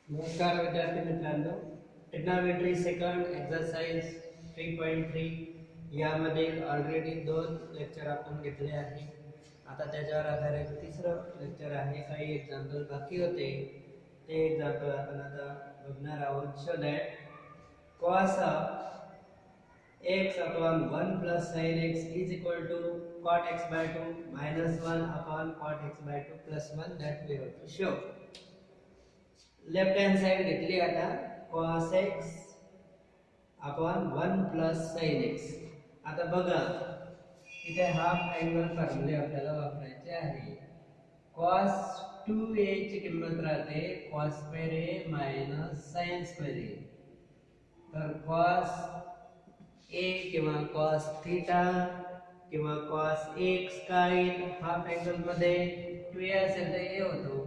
नमस्कार विद्यार्थी मित्रांनो, ट्रिग्नॉमेट्री सेकंड एक्सरसाइज 3.3 यामध्ये ऑलरेडी 2 लेक्चर आपण घेतले आहे. आता त्याच्यावर आधारित तिसरं लेक्चर आहे. काही एक्झाम्पल बाकी होते, ते एक्झाम्पल आपण आता बघणार आहोत. So that cos x upon 1 plus sin x is equal to cot x by 2 minus 1 upon cot x by 2 plus 1 that we have to show. Left hand side घेतली आता cos x upon 1 plus sin x. आता बघा इथे half angle फॉर्म्युले आपल्याला वापरायचे आहे. cos 2a ची किंमत राहते cos square a minus sin square a. तर cos a किंवा cos थीटा किंवा cos x काय हाफ अँगल मध्ये 2a असेल तर a होतो.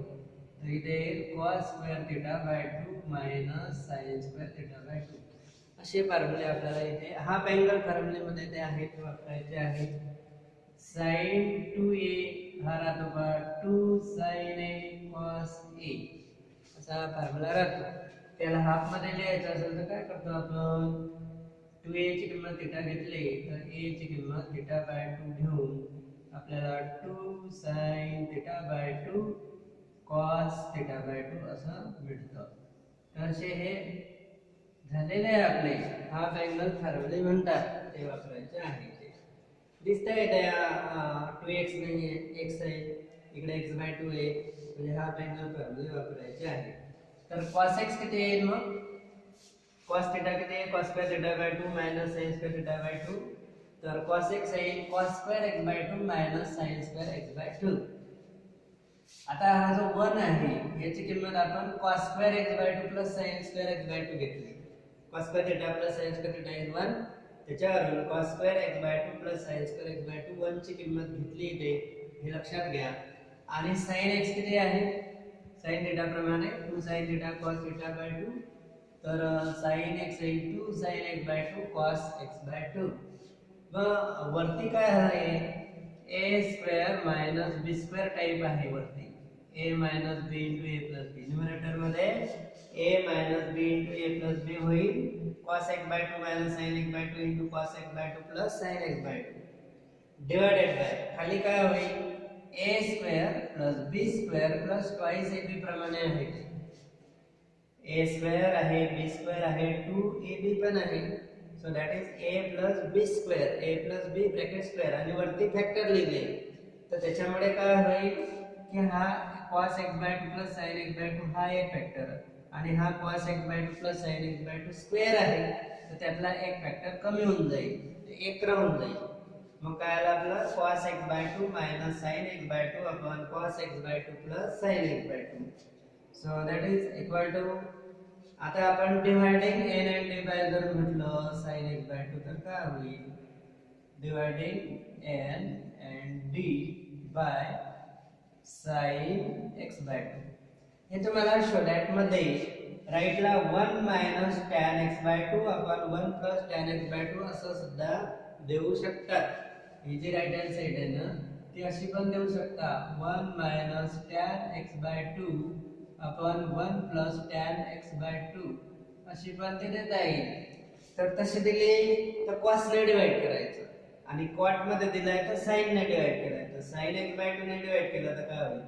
तर इथे cos square theta by 2 minus sin square theta by 2 असे फॉर्म्युले आपल्याला इथे हाफ अँगल फॉर्म्युले मध्ये ते आहेत वापरायचे आहेत. sin 2a हा राहतो बा 2 sin a cos a असा फॉर्म्युला राहतो. त्याला हाफ मध्ये लिहायचं असेल तर काय करतो आपण 2a ची किंमत थीटा घेतली तर a ची किंमत थीटा बाय 2 घेऊन आपल्याला 2 sin theta by 2 cos theta by 2 असं मिळतं. तर हे झालेले आहे आपले हाफ अँगल फॉर्म्युले म्हणतात ते वापरायचे आहे. दिसतंय त्या 2x नाही आहे x आहे इकडे x बाय 2 आहे म्हणजे हाफ अँगल फॉर्म्युले वापरायचे आहे. तर cos x किती येईल मग cos थीटा किती आहे cos square theta by 2 minus sin square theta by 2. तर cos x येईल cos square x by 2 minus sin square x by 2. आता हा जो 1 आहे याची किंमत आपण cos square x by 2 plus sin square x by 2 घेतली. cos square theta plus sin square theta is 1. त्याच्यावरून cos square x by 2 plus sin square x by 2 1 ची किंमत घेतली इथे हे लक्षात घ्या. आणि sin x किती आहे sin थीटा प्रमाणे 2 sin theta cos theta by 2. तर sin x येईल 2 sin x by 2 cos x by 2. मग वरती काय आहे a square minus b square type आहे वरती a minus b into a plus b. Numerator मध्ये a minus b into a plus b होईल cos x by 2 minus sin x by 2 into cos x by 2 plus sin x by 2 divided bye खाली काय होईल a square plus b square plus twice ab प्रमाणे आहे. a square आहे b square आहे 2ab पण आहे. So that is a plus b square a plus b bracket square आणि वरती फॅक्टर लिहिले तर त्याच्यामुळे काय होईल की हा cos x by 2 plus sin x by 2 हा एक फॅक्टर आणि हा cos x by 2 plus sin x by 2 square आहे तर त्यातला एक फॅक्टर कमी होऊन जाईल एक राहून जाईल. मग काय आला आपला cos x by 2 minus sin x by 2 upon cos x by 2 plus sin x by 2. So that is equal to आता आपण dividing n and d by जर म्हटलं sin x बाय 2 तर काय होईल dividing n and d by sin x by 2. हे तुम्हाला शोधॅट मध्ये राईटला 1 minus tan x by 2 upon 1 plus tan x by 2 असं सुद्धा देऊ शकतात. ही जी राईट हँड साइड आहे ना ती अशी पण देऊ शकता 1 minus tan x by 2 upon 1 plus tan x by 2 अशी पण ते देता येईल. तर तशी दिली तर cos ने डिवाइड करायचं आणि cot मध्ये दिलाय तर sin ने डिवाइड करायचं. sin x बाय 2 ने डिवाइड केलं तर काय होईल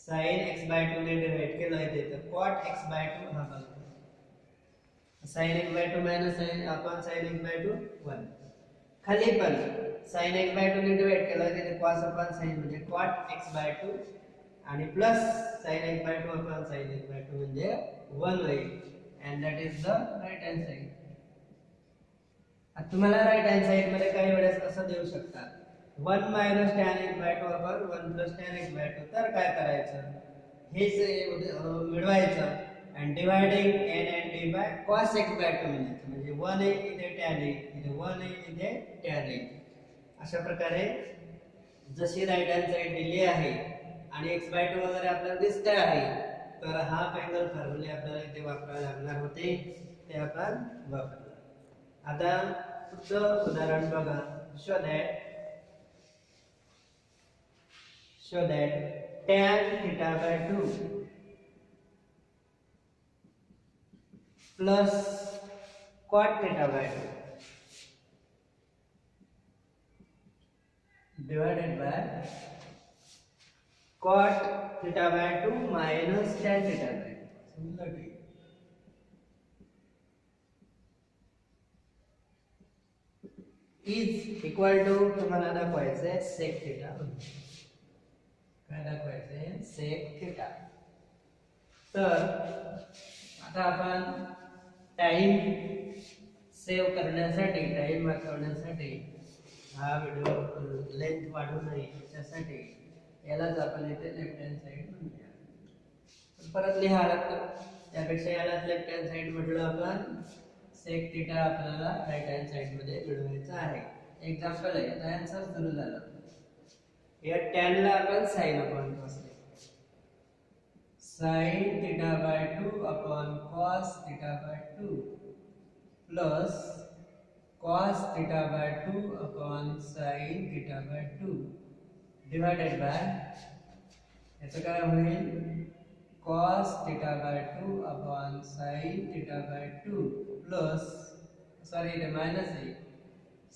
sin x बाय 2 ने डिवाइड केलं इथे तर cot x बाय 2 हा बनतो. sin x by 2 minus sin upon sin x by 2 1. खाली पण sin x बाय 2 ने डिवाइड केलं तिथे cos अपॉन sin म्हणजे cot x बाय 2 आणि plus sin x by 2 upon sin x by 2 म्हणजे 1 होईल. and that is the right hand side. आता तुम्हाला राईट हँड साइड मध्ये काही वेळेस असं देऊ शकतात 1 minus tan x by 2 upon 1 plus tan x by 2. तर काय करायचं हेच मिळवायचं and dividing n and d by cos x by 2 म्हणजे 1 आहे इथे tan आहे इथे 1 आहे इथे tan आहे. अशा प्रकारे जशी राईट हँड साइड दिली आहे आणि x बाय 2 वगैरे आपल्याला दिसते आहे तर हाफ अँगल फॉर्म्युले आपल्याला इथे वापरायला लागणार होते ते आपण वापरलं. आता पुढचं उदाहरण बघा. Show that tan theta by 2 plus cot theta by 2 divided by cot theta by 2 minus tan theta by 2. Similarly, is equal to तुम्हाला दाखवायचं आहे sec theta. काय दाखवायचं आहे sec theta. तर आता आपण टाइम सेव्ह करण्यासाठी, टाइम वाचवण्यासाठी, हा व्हिडिओ लेंथ वाढू नये याच्यासाठी यालाच आपण इथे लेफ्ट हँड साइड म्हणूया. परत लिहा लागतं, त्यापेक्षा यालाच लेफ्ट हँड साइड म्हटलं आपण. सेक थीटा आपल्याला राईट हँड साइड मध्ये मिळवायचं आहे. एक्झाम्पल आहे, आता आन्सर सुरू झालं. या tan ला आपण sin upon cos sin theta by 2 upon cos theta by 2 plus cos theta by 2 upon sin theta by 2 divided by याचं काय होईल cos theta by 2 upon sin theta by 2 plus sorry इथे minus आहे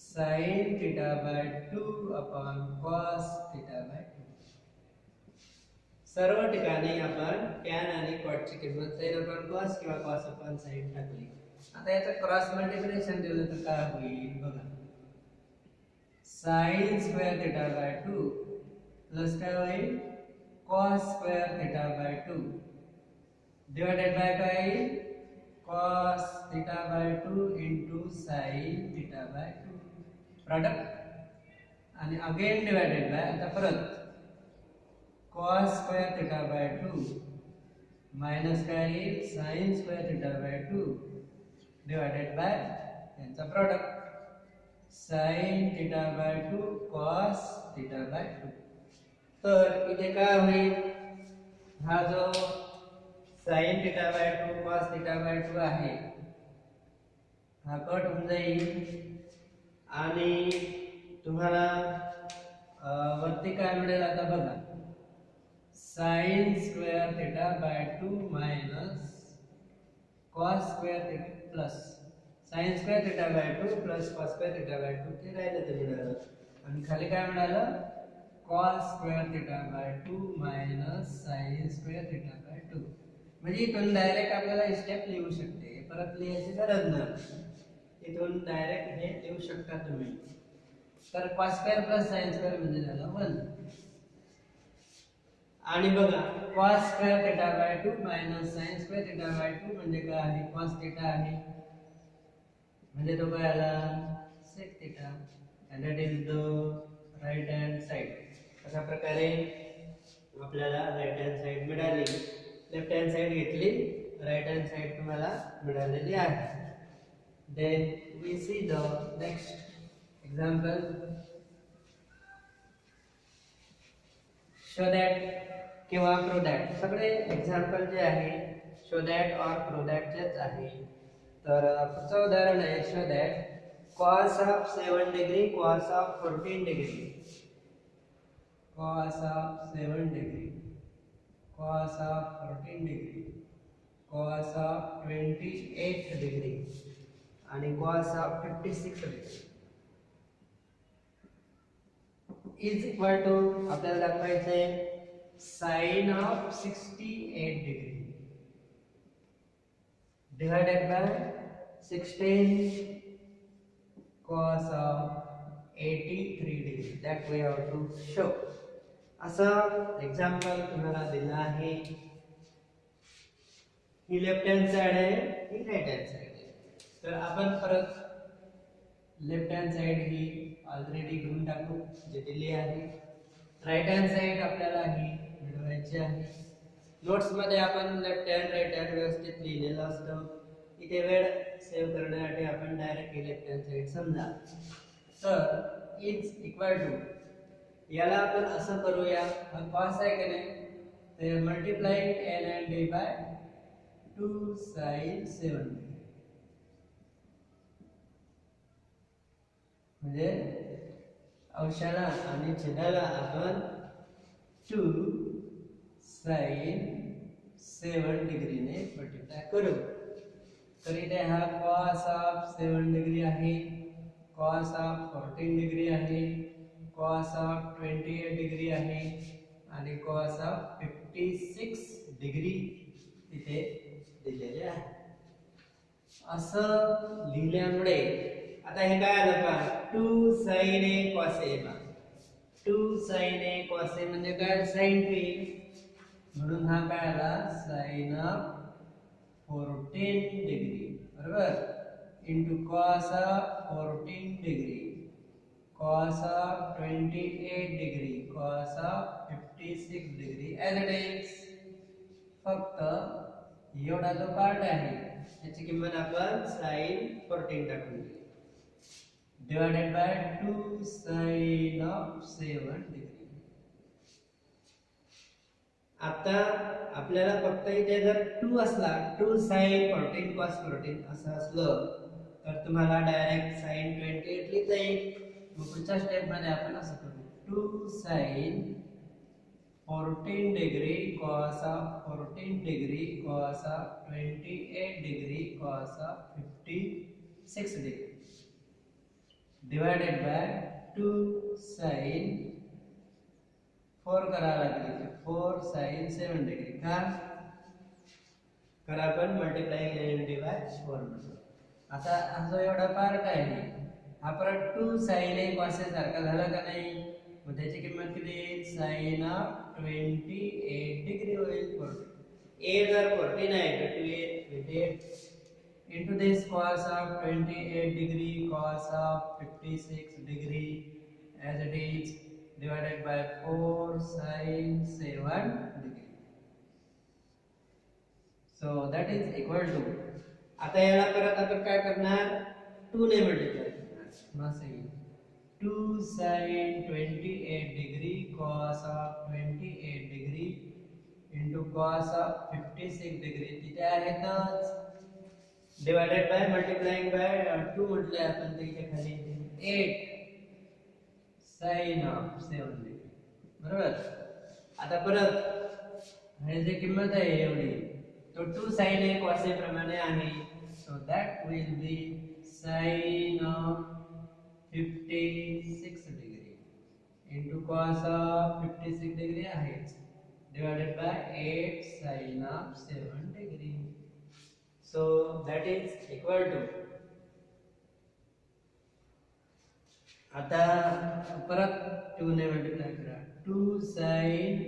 sin theta by 2 upon cos theta by 2. सर्व ठिकाणी आपण tan आणि cot ची किंमत sin upon cos किंवा cos upon sin टाकली. आता याचं क्रॉस मल्टिप्लिकेशन दिलं तर काय होईल बघा. sin square theta by 2 plus काय होईल cos square theta by 2 divided by काय येईल cos theta by 2 into sin theta by 2 product आणि अगेन डिवाइडेड बाय आता परत cos square theta by 2 minus काय येईल sin square theta by 2 divided by यांचा product sin theta by 2 cos theta by 2. तर इथे काय होईल, हा जो sin theta by 2 cos theta by 2 आहे हा कट होऊन जाईल आणि तुम्हाला वरती काय मिळेल आता बघा sin square theta by 2 minus cos square theta plus sin square theta by 2 plus cos square theta by 2 ते राहिलं ते मिळालं आणि खाली काय मिळालं cos square theta by 2 minus sin square theta by 2. म्हणजे इथून डायरेक्ट आपल्याला स्टेप लिहू शकते, परत लिहायची गरज नाही. इथून डायरेक्ट हे लिहू शकता तुम्ही. तर cos square plus sin square म्हणजे झालं 1. आणि बघा cos square theta by 2 minus sin square theta by 2 म्हणजे काय आहे cos थीटा आहे म्हणजे तो काय आला sec theta and that is the right hand side. अशा प्रकारे आपल्याला राईट हँड साइड मिळाली. लेफ्ट हँड साइड घेतली, राईट हँड साइड तुम्हाला मिळालेली आहे. then we see the next example. show that किंवा प्रो दॅट सगळे एक्झाम्पल जे आहे शो दॅट और प्रो दॅटचेच आहे. तर पुढचं उदाहरण आहे show that cos of 7 degree cos of 14 degree cos of 7 degree cos of 14 degree cos of 28 degree आणि cos of 56 degree is equal to आपल्याला दाखवायचे sin of 68 degree divided by 16 cos of 83 degree. That we have to show. असं example तुम्हाला दिलं आहे. ही left hand side आहे, ही right hand side आहे. तर आपण परत लेफ्ट हँड साइड ही ऑलरेडी घेऊन टाकू जे दिली आहे. राईट हँड साइड आपल्याला ही मिळवायची आहे. नोट्स मध्ये आपण लेफ्ट हँड राईट हँड व्यवस्थित लिहिलेलं असतं. इथे वेळ सेव्ह करण्यासाठी आपण डायरेक्ट लेफ्ट हँड साइड समजा. तर इज इक्वल टू याला आपण असं करूया, हा cos आहे की नाही ते multiplying n and d by 2 sin 7 म्हणजे अंशाला आणि छेदाला आपण 2 sin 7 डिग्रीने मल्टिप्लाय करू. तर इथे हा cos ऑफ 7 डिग्री आहे, cos ऑफ 14 डिग्री आहे, cos ऑफ 28 डिग्री आहे आणि cos ऑफ 56 डिग्री इथे दिलेले आहे. असं लिहिल्यामुळे आता हे काय आलं पहा, 2 sin a cos a बा 2 sin a cos a म्हणजे काय sin t, म्हणून हा काय आला sin ऑफ 14 डिग्री बरोबर into cos of 14 degree cos of 28 degree cos of 56 degree as it is. फक्त एवढा जो पार्ट आहे याची किंमत आपण sin 14 टाकून दिली divided by 2 sin of 7 degree. आता आपल्याला फक्त इथे जर 2 असला 2 sin 14 cos 14 असं असलं तर तुम्हाला डायरेक्ट sin 28 लिहिता येईल. मग पुढच्या स्टेप मध्ये आपण असं करू 2 sin 14 degree cos of 14 degree cos of 28 degree cos of 56 degree divided bye 2 sin 4 करावं लागेल 4 sin 7 डिग्री का कारण आपण मल्टिप्लाइंग एलिमेंट बाय 4 म्हणतो. आता हा जो एवढा पार्ट आहे हा परत 2 sin a cos a सारखा झाला का नाही, मग त्याची किंमत किती येईल sin ऑफ 28 डिग्री होईल. a जर 14 आहे तर 28 into this cos of 28 degree cos of 56 degree as it is divided by 4 sin 7 degree. So that is equal to, आता याला परत आपण काय करणार 2 ने मल्टिप्लाय करणार मग सही 2 sin 28 degree cos of 28 degree into cos of 56 degree तिथे आहेतच डिवाइडेड बाय मल्टिप्लाइंग बाय 2 म्हटले आपण ते इथे खाली 8 sin ऑफ 7 डिग्री बरोबर. आता परत हे जे किंमत आहे एवढी तो 2 sin a cos a प्रमाणे आहे, so that will be sin of 56 degree into cos of 56 degree आहे divided by 8 sin of 7 degree. So that is equal to, आता परत 2 ने मल्टिप्लाय करा 2 sin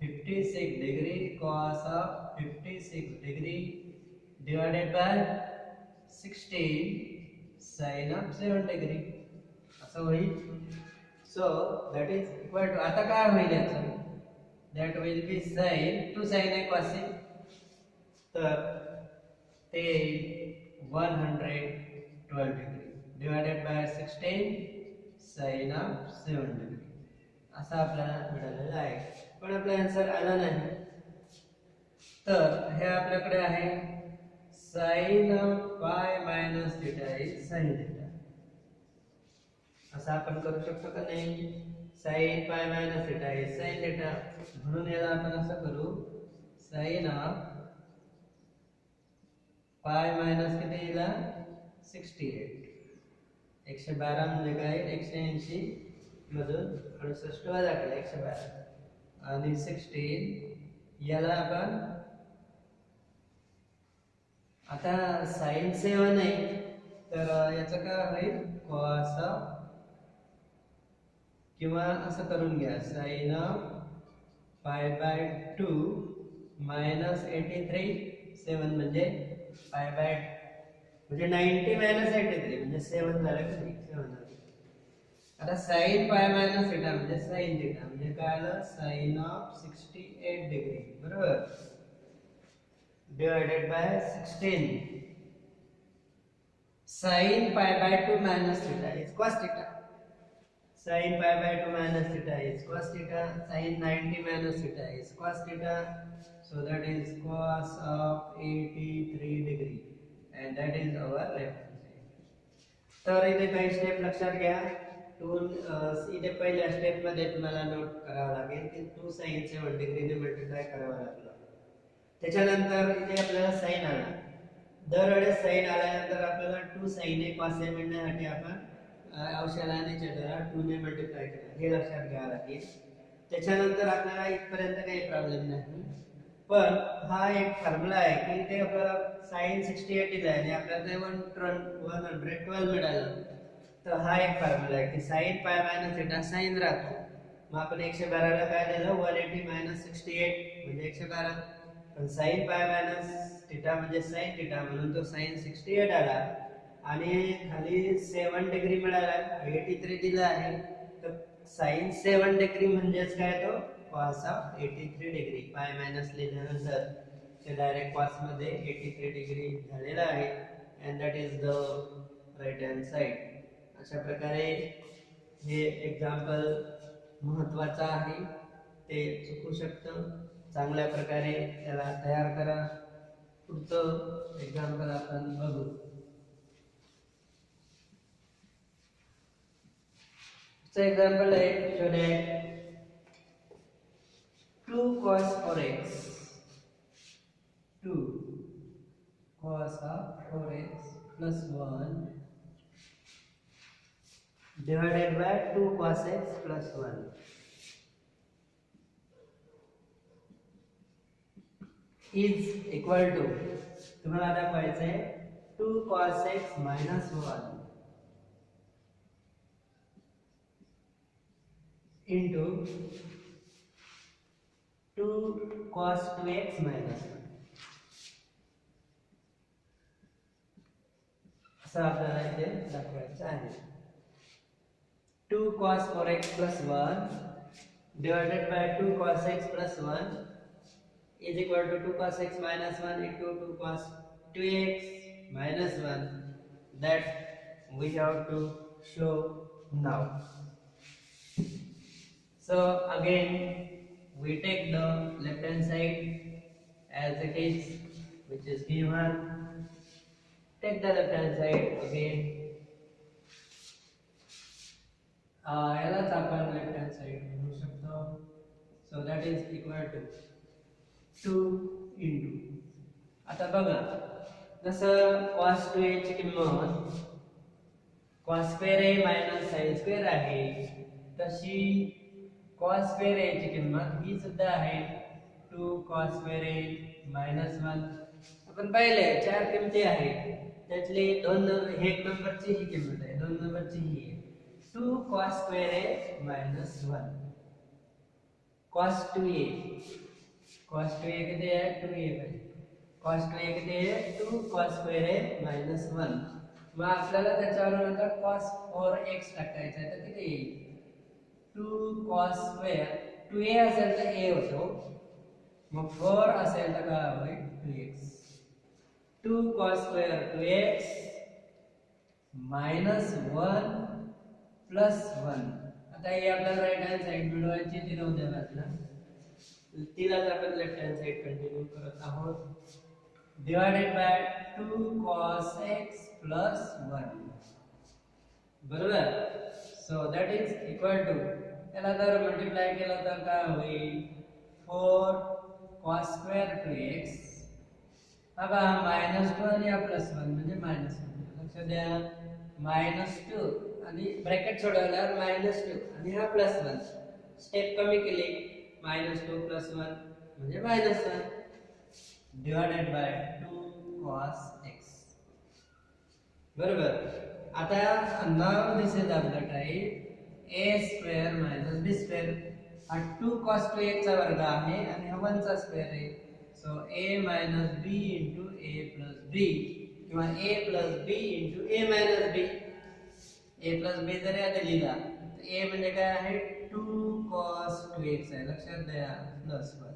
56 degree cos of 56 degree divided by 16 sin of 7 degree असं होईल. So that is equal to, आता काय होईल याचं that will be sin 2 sin a cos a तर ते 112 degree divided by 16 sin of 7 degree असा आपल्याला मिळालेला आहे. पण आपला आन्सर आला नाही, तर हे आपल्याकडे आहे sin of pi minus theta is sin theta. असं आपण करू शकतो का नाही, sin pi minus theta is sin theta, म्हणून याला आपण असं करू sin ऑफ पाय मायनस किती येईल 68 112 म्हणजे काय 180 मधून 68 वजा केला 112 आणि 16 याला आपण आता sin 7 आहे तर याचं काय होईल cos किंवा असं करून घ्या sin पाय बाय 2 मायनस 83 7 म्हणजे पाय बाय म्हणजे 90 मायनस 83 म्हणजे 7 झालं का नाही 7 झालं. आता sin पाय मायनस थीटा म्हणजे sin थीटा म्हणजे काय आलं sin ऑफ 68 डिग्री बरोबर divided by 16 sin pi by 2 minus theta is cos theta sin pi by 2 minus theta is cos theta sin 90 minus theta is cos theta. So that is cos of 83 degree and that is our reference. तर इथे काही step लक्षात घ्या. इथे पहिल्या step मध्ये तुम्हाला note करावं लागेल की 2 sin 7 डिग्री ने मल्टिप्लाय करावं लागलं. त्याच्यानंतर इथे आपल्याला sin आला दरवेळेस साईन आल्यानंतर आपल्याला 2 साईन ए कॉस ए मिळण्यासाठी आपण अंशाने छेदाला 2 ने मल्टिप्लाय केलं, हे लक्षात घ्यावं लागेल. त्याच्यानंतर आपल्याला इथपर्यंत काही प्रॉब्लेम नाही. पण हा एक फॉर्म्युला आहे की ते आपल्याला sin 68 दिला आणि आपल्याला ते 112 मिळालं. तर हा एक फॉर्म्युला आहे की sin pi minus theta sine राहतो. मग आपण 112 ला काय दिलं 180 मायनस 68 म्हणजे 112. पण sin पाय मायनस थिटा म्हणजे sin थिटा म्हणून तो sin 68 आला. आणि खाली 7 डिग्री मिळाला, 83 दिला आहे. तर sin 7 डिग्री म्हणजेच काय तो cos of 83 degree. Pi minus लिहिल्यानंतर ते डायरेक्ट cos मध्ये 83 डिग्री झालेला आहे. And that is the right hand side. अशा प्रकारे हे एक्झाम्पल महत्वाचं आहे, ते चुकू शकतं. चांगल्या प्रकारे त्याला तयार करा. पुढचं एक्झाम्पल आपण बघू. एक्झाम्पल आहे show that 2 cos 4x 2 cos of 4x plus 1 divided by 2 cos x plus 1 is equal to, तुम्हाला दाखवायचं आहे 2 cos x minus 1 into 2 cos 2x minus 1. असं आपल्याला इथे दाखवायचं आहे. 2 cos 4x plus 1 divided by 2 cos x plus 1 is equal to 2 cos x minus 1 into 2 cos 2x minus 1. That we have to show now. So again we take the left hand side as it is, which is given. Take the left hand side again. यालाच आपण left hand side म्हणू शकतो. So that is equal to 2 into. आता बघा, जसं cos 2a ची किंमत cos square a minus sin square आहे, तशी cos square a ची किंमत ही सुद्धा आहे 2 cos square a minus 1. आपण पाहिले 4 किमती आहेत, त्यातली 1 नंबरची ही किंमत आहे, 2 नंबरची ही आहे 2 cos square a minus 1. cos 2a किती आहे 2a पाहिजे. cos 2a किती आहे 2 cos square a minus 1. मग आपल्याला त्याच्यावरून आता cos 4x टाकायचं आहे, तर किती येईल 2 cos square 2a असेल तर a होतो, मग 4 असेल तर काय होईल 2x. 2 cos square 2x minus 1 plus 1. आता हे आपल्याला राईट हँड साइड मिळवायची, ती नव्हत्या बाजूला, तिलाच आपण लेफ्ट हँड साइड कंटिन्यू करत आहोत. Divided by 2 cos x plus 1. बरोबर. So that is equal to, याला जर मल्टिप्लाय केलं तर काय होईल 4 cos square 2x. आता -2 आणि हा +1 म्हणजे -1. लक्ष द्या, -2 आणि ब्रॅकेट सोडवल्यावर -2 आणि हा +1. स्टेप कमी केली, -2 + 1 म्हणजे -1 डिवायडेड बाय 2 cos x. बरोबर. आता नाव दिसेल आपलं टाइप a² - b². हा 2 cos 2x चा वर्ग आहे आणि हा 1 चा स्क्वेअर आहे. So a - b * a + b किंवा a + b * a - b. a + b जर यात लिहिला तर a म्हणजे काय आहे 2 cos 2x आहे. लक्षात द्या +1.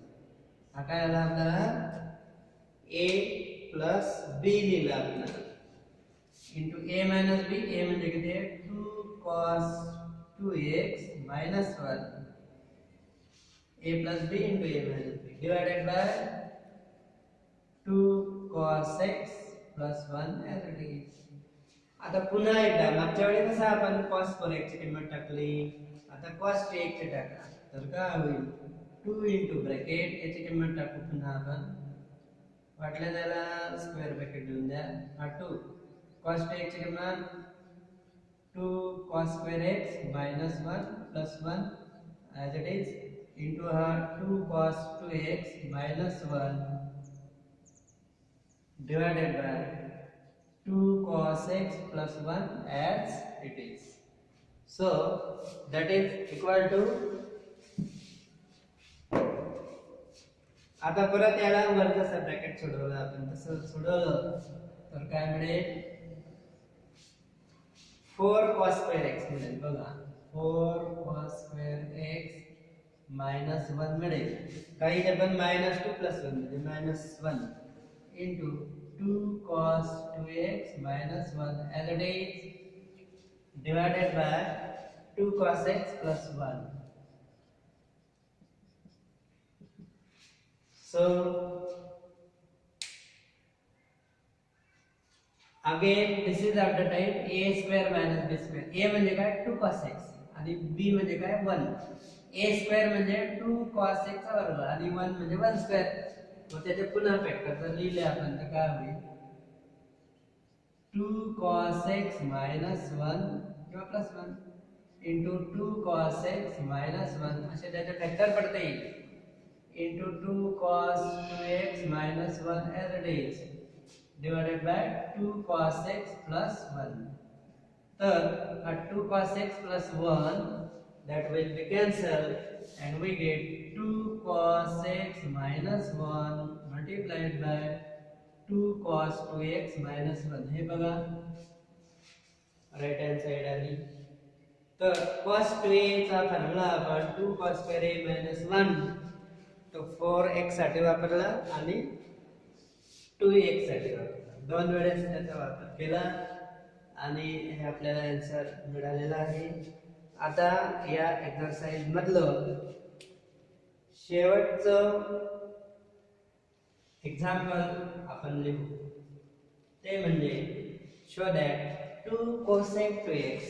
हा काय आला आपल्याला a + b लिहिला आपल्याला into a - b. a म्हणजे किती आहे 2 cos 2x - 1 a + b into a - b divided by 2 cos x plus 1 as it is. आता पुन्हा एकदा मागच्या वेळी कसं आपण cos 4x ची किंमत टाकली, आता cos 2x ची टाका, तर काय होईल 2 into ब्रॅकेट याची किंमत टाकू पुन्हा आपण वाटल्या त्याला स्क्वेअर ब्रॅकेट देऊन द्या. हा 2 cos 2x ची किंमत 2 cos square x minus 1 plus 1 as it is into हा 2 cos 2x minus 1 divided by 2 cos x plus 1 as it is. So that is equal to, आता परत याला वरचा ब्रॅकेट सोडवलं आपण. तसं सोडवलं तर काय मिळेल 4 cos square x मिळेल. बघा 4 cos square x minus 1 मिळेल. काही पण -2 plus 1 म्हणजे -1 into 2 cos 2x minus 1 as it is divided by 2 cos x plus 1. So again this is of the type a square minus b square. a म्हणजे काय 2 cos x आणि b म्हणजे काय 1. a square म्हणजे 2 cos x चा वर्ग आणि 1 म्हणजे 1 स्क्वेअर. मग त्याचे पुन्हा फॅक्टर जर लिहिले आपण तर काय होईल 2 cos x minus 1 किंवा plus 1 into 2 cos x minus 1 असे त्याचे फॅक्टर पडता येईल into 2 cos 2x minus 1 as it is divided by 2 cos x plus 1. तर 2 cos x plus 1 that will be cancelled and we get 2 cos x minus 1 multiplied by 2 cos 2x minus 1. हे बघा right hand side आली. तर cos 2a चा formula आपण 2 cos square a minus 1 तो 4x साठी वापरला आणि 2x साठी वापरला. दोन वेळेस त्याचा वापर केला आणि हे आपल्याला आन्सर मिळालेला आहे. आता या एक्सरसाइज मधलं शेवटचं एक्झाम्पल आपण लिहू. ते म्हणजे शो दॅट 2 cosec 2x.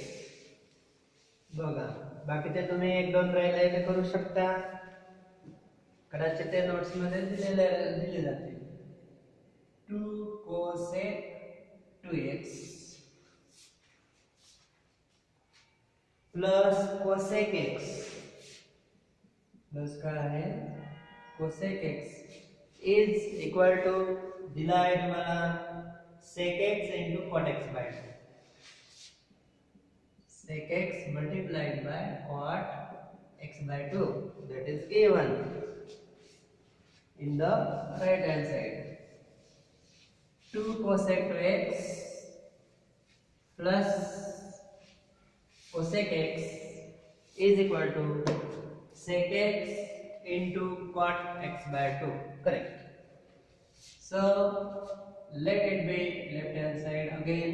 बघा बाकीचे तुम्ही 1-2 राहिले ते करू शकता. कदाचित ते नोट्स मध्ये दिले जाते. 2 cosec 2x plus cosec x plus काय आहे cosec x is equal to दिला आहे तुम्हाला sec x into cot x by 2. sec x multiplied by cot x by 2 that is given in the right hand side. 2 cosec 2x plus cosec x is equal to sec x into cot x by 2. Correct. So let it be left hand side again.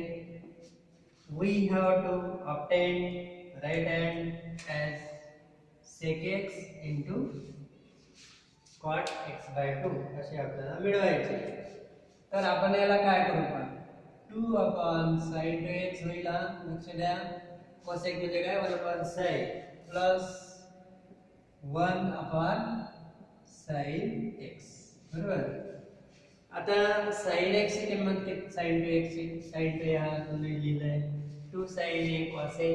We have to obtain right hand as sec x into cot x by 2 असे आपल्याला मिळवायचे. तर आपण याला काय करू पण 2 upon sin 2x होईल. लक्ष द्या cosec म्हणजे काय 1 upon sin plus 1 upon sin x. बरोबर. आता sin x ची किंमत किती sin 2x ची sin 2 हा तुम्ही लिहिलाय 2 sin a cos a.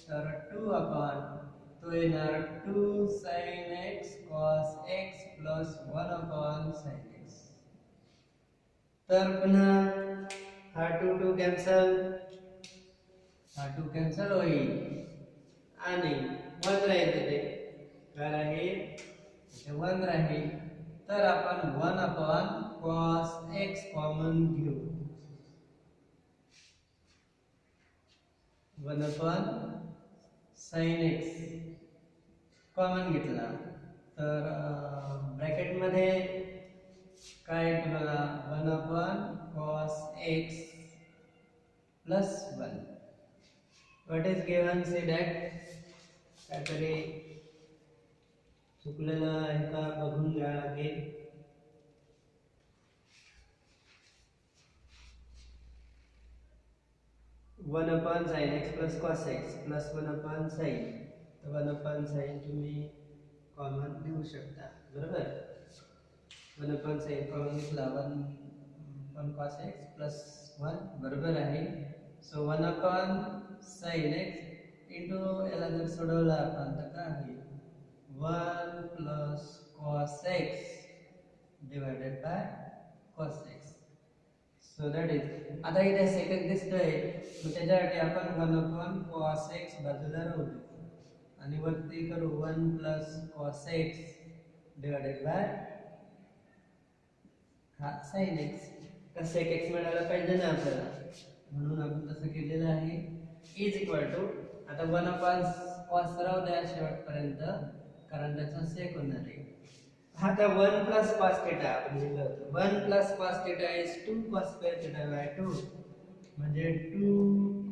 तर 2 upon तो येणार 2 sin x cos x plus 1 upon sin x. तर पुन्हा हा 2 कॅन्सल, हा 2 कॅन्सल होईल आणि 1 राहील तिथे. काय राहील? इथे 1 राहील. तर आपण 1 upon cos x कॉमन घेऊ. 1 upon sin x कॉमन घेतला तर ब्रॅकेट मध्ये काय तुम्हाला 1 upon cos x plus 1 what is given. say that काहीतरी चुकलेलं आहे का बघून घ्या लागेल. One upon sine x plus cos x plus 1 upon sine. तर 1 अपॉन साइन तुम्ही कॉमन घेऊ शकता. बरोबर. 1 अपॉन साइन कॉमन घेतला 1 cos x प्लस 1 बरोबर आहे. So 1 upon sine x into याला जर सोडवला आपण तर काय होईल 1 plus cos x divided by cos x. So that is आता इथे सेकंड दिसतोय मग त्याच्यासाठी आपण 1 अपॉन cos x बाजूला राहू देऊ आणि वरती करू 1 plus cos x divided by हा sin x. का sec x मिळायला पाहिजे ना आपल्याला म्हणून आपण तसं केलेलं आहे इज इक्वल टू आता 1 अपॉन cos राहू द्या शेवटपर्यंत कारण त्याचा sec होणार आहे. आता 1 प्लस cos थीटा आपण लिहिलं होतं 1 plus cos theta is 2 cos square theta by 2 म्हणजे 2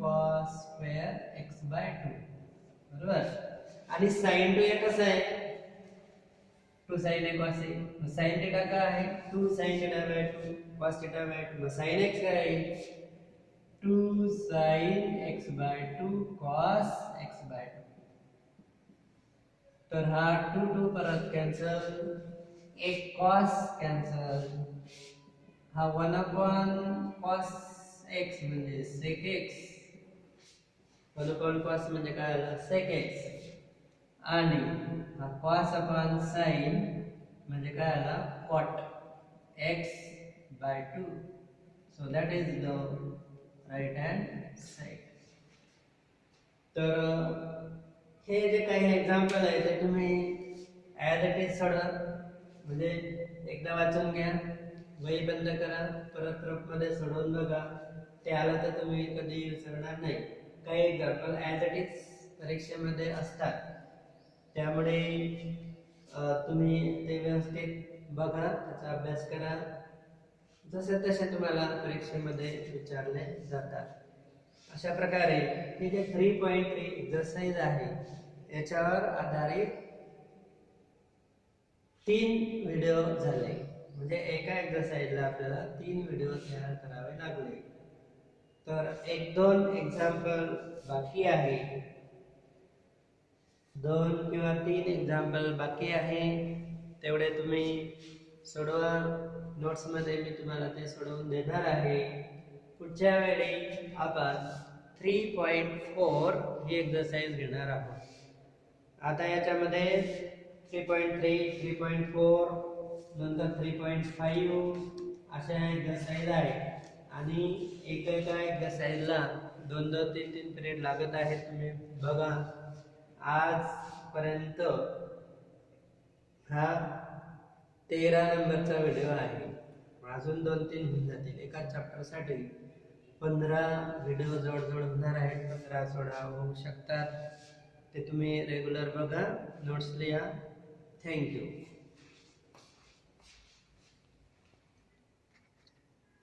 cos स्क्वेअर x बाय 2 बरोबर. आणि sin 2 हे कसं आहे 2 sin a cos a sin theta काय आहे 2 sin theta by 2 cos theta by 2 sin x काय आहे 2 sin x by 2 cos x by 2. तर हा 2 2 परत कॅन्सल एक cos कॅन्सल हा 1 अपॉन cos x म्हणजे sec x 1 अपॉन cos म्हणजे काय आलं sec x आणि हा cos अपॉन sin म्हणजे काय आला cot x by 2. So that is the right hand side. तर हे जे काही एक्झाम्पल आहे ते तुम्ही ॲज इट इज सोडवा म्हणजे एकदा वाचून घ्या वही बंद करा परत रफमध्ये सोडवून बघा ते आलं तर तुम्ही कधी विसरणार नाही. काही एक्झाम्पल ॲज इट इज परीक्षेमध्ये असतात त्यामुळे तुम्ही ते व्यवस्थित बघा त्याचा अभ्यास करा जसे तसे तुम्हाला परीक्षेमध्ये विचारले जातात. अशा प्रकारे हे जे 3.3 एक्सरसाइज आहे याच्यावर आधारित 3 व्हिडिओ झाले म्हणजे एका एक्सरसाइजला आपल्याला 3 व्हिडिओ तयार करावे लागले. तर 1-2 एक्झाम्पल बाकी आहे 2 किंवा 3 एक्झाम्पल बाकी आहे तेवढे तुम्ही सोडवा. नोट्समध्ये मी तुम्हाला ते सोडवून देणार आहे. पुढच्या वेळी आपण 3.4 ही एक्सरसाइज घेणार आहोत. आता याच्यामध्ये 3.3 3.4 नंतर 3.5 अशा एक्सरसाइज आहे आणि एका एक्सरसाइजला 2-2 3-3 पिरियड लागत आहेत. तुम्ही बघा आजपर्यंत हा 13 नंबरचा व्हिडिओ आहे. अजून 2-3 होऊन जातील. एका चॅप्टरसाठी 15 व्हिडिओ जवळजवळ होणार आहेत. 15-16 होऊ शकतात. ते तुम्ही रेग्युलर बघा नोट्स लिहा. थँक्यू.